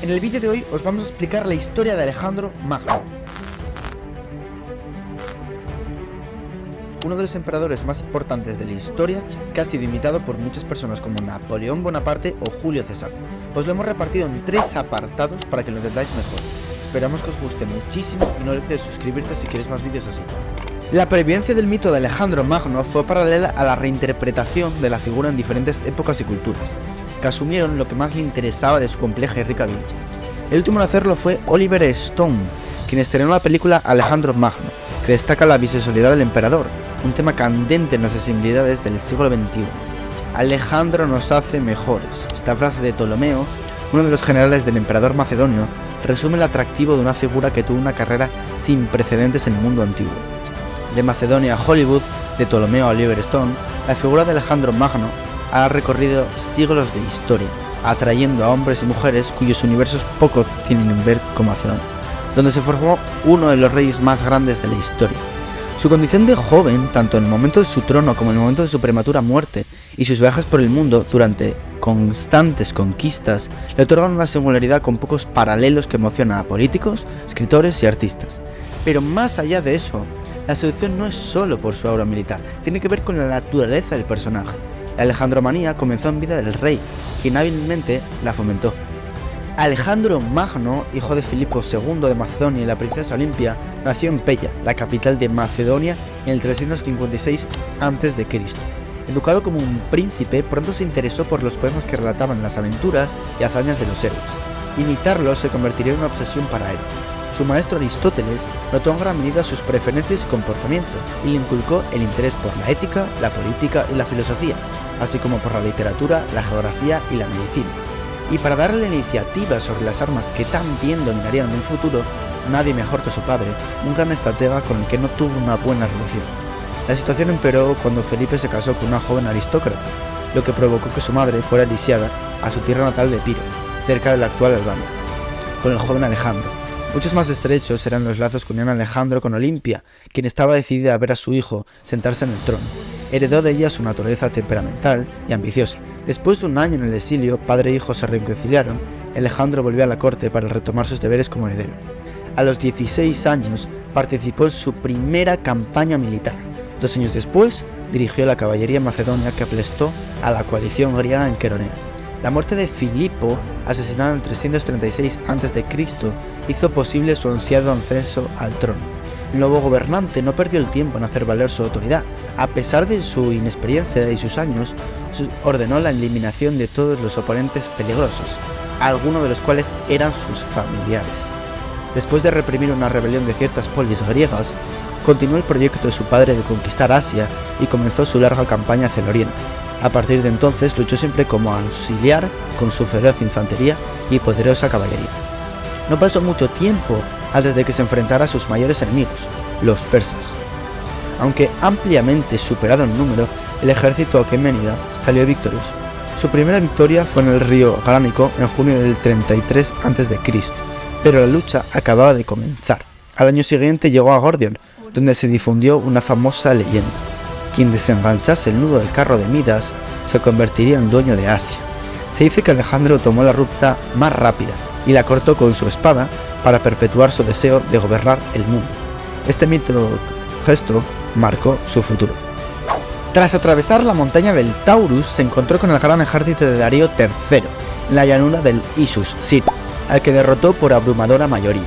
En el vídeo de hoy os vamos a explicar la historia de Alejandro Magno, uno de los emperadores más importantes de la historia, que ha sido imitado por muchas personas como Napoleón Bonaparte o Julio César. Os lo hemos repartido en 3 apartados para que lo entendáis mejor. Esperamos que os guste muchísimo y no olvides suscribirte si quieres más vídeos así. La pervivencia del mito de Alejandro Magno fue paralela a la reinterpretación de la figura en diferentes épocas y culturas, que asumieron lo que más le interesaba de su compleja y rica vida. El último en hacerlo fue Oliver Stone, quien estrenó la película Alejandro Magno, que destaca la bisexualidad del emperador, un tema candente en las sensibilidades del siglo XXI. Alejandro nos hace mejores. Esta frase de Ptolomeo, uno de los generales del emperador macedonio, resume el atractivo de una figura que tuvo una carrera sin precedentes en el mundo antiguo. De Macedonia a Hollywood, de Ptolomeo a Oliver Stone, la figura de Alejandro Magno ha recorrido siglos de historia, atrayendo a hombres y mujeres cuyos universos poco tienen en ver con Macedonia, donde se formó uno de los reyes más grandes de la historia. Su condición de joven, tanto en el momento de su trono como en el momento de su prematura muerte, y sus viajes por el mundo durante constantes conquistas, le otorgan una singularidad con pocos paralelos que emociona a políticos, escritores y artistas. Pero más allá de eso, la seducción no es solo por su aura militar, tiene que ver con la naturaleza del personaje. La alejandromanía comenzó en vida del rey, quien hábilmente la fomentó. Alejandro Magno, hijo de Filipo II de Macedonia y la princesa Olimpia, nació en Pella, la capital de Macedonia, en el 356 a.C. Educado como un príncipe, pronto se interesó por los poemas que relataban las aventuras y hazañas de los héroes. Imitarlos se convertiría en una obsesión para él. Su maestro Aristóteles notó en gran medida sus preferencias y comportamiento y le inculcó el interés por la ética, la política y la filosofía, así como por la literatura, la geografía y la medicina. Y para darle la iniciativa sobre las armas que tan bien dominarían en un futuro, nadie mejor que su padre, un gran estratega con el que no tuvo una buena relación. La situación empeoró cuando Felipe se casó con una joven aristócrata, lo que provocó que su madre fuera lisiada a su tierra natal de Epiro, cerca de la actual Albania, con el joven Alejandro. Muchos más estrechos eran los lazos que unían a Alejandro con Olimpia, quien estaba decidida a ver a su hijo sentarse en el trono. Heredó de ella su naturaleza temperamental y ambiciosa. Después de un año en el exilio, padre e hijo se reconciliaron y Alejandro volvió a la corte para retomar sus deberes como heredero. A los 16 años participó en su primera campaña militar. 2 años después dirigió la caballería macedonia que aplastó a la coalición griega en Queronea. La muerte de Filipo, asesinado en 336 a.C., hizo posible su ansiado ascenso al trono. El nuevo gobernante no perdió el tiempo en hacer valer su autoridad. A pesar de su inexperiencia y sus años, ordenó la eliminación de todos los oponentes peligrosos, algunos de los cuales eran sus familiares. Después de reprimir una rebelión de ciertas polis griegas, continuó el proyecto de su padre de conquistar Asia y comenzó su larga campaña hacia el oriente. A partir de entonces luchó siempre como auxiliar con su feroz infantería y poderosa caballería. No pasó mucho tiempo antes de que se enfrentara a sus mayores enemigos, los persas. Aunque ampliamente superado en número, el ejército aqueménida salió victorioso. Su primera victoria fue en el río Gránico en junio del 33 a.C., pero la lucha acababa de comenzar. Al año siguiente llegó a Gordion, donde se difundió una famosa leyenda. Quien desenganchase el nudo del carro de Midas se convertiría en dueño de Asia. Se dice que Alejandro tomó la ruta más rápida y la cortó con su espada para perpetuar su deseo de gobernar el mundo. Este mítico gesto marcó su futuro. Tras atravesar la montaña del Taurus, se encontró con el gran ejército de Darío III, en la llanura del Isus, Siria, al que derrotó por abrumadora mayoría.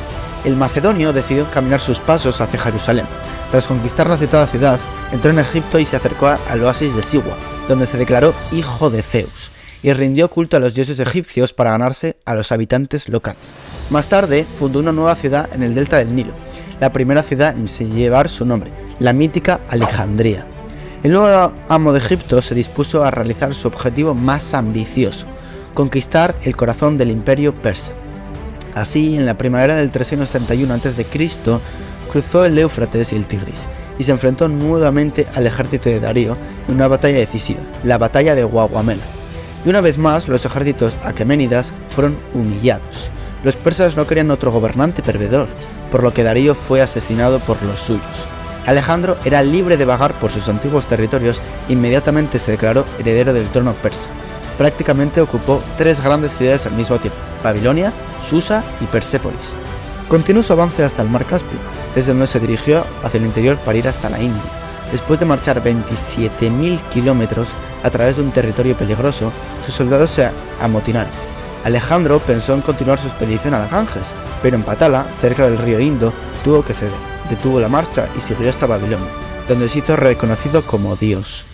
El macedonio decidió encaminar sus pasos hacia Jerusalén. Tras conquistar la citada ciudad, entró en Egipto y se acercó al oasis de Siwa, donde se declaró hijo de Zeus, y rindió culto a los dioses egipcios para ganarse a los habitantes locales. Más tarde, fundó una nueva ciudad en el delta del Nilo, la primera ciudad en llevar su nombre, la mítica Alejandría. El nuevo amo de Egipto se dispuso a realizar su objetivo más ambicioso, conquistar el corazón del imperio persa. Así, en la primavera del 331 a.C., cruzó el Éufrates y el Tigris, y se enfrentó nuevamente al ejército de Darío en una batalla decisiva, la batalla de Gaugamela. Y una vez más, los ejércitos aqueménidas fueron humillados. Los persas no querían otro gobernante perdedor, por lo que Darío fue asesinado por los suyos. Alejandro era libre de vagar por sus antiguos territorios e inmediatamente se declaró heredero del trono persa. Prácticamente ocupó 3 grandes ciudades al mismo tiempo: Babilonia, Susa y Persépolis. Continuó su avance hasta el mar Caspio, desde donde se dirigió hacia el interior para ir hasta la India. Después de marchar 27.000 kilómetros a través de un territorio peligroso, sus soldados se amotinaron. Alejandro pensó en continuar su expedición a la Ganges, pero en Patala, cerca del río Indo, tuvo que ceder. Detuvo la marcha y siguió hasta Babilonia, donde se hizo reconocido como Dios.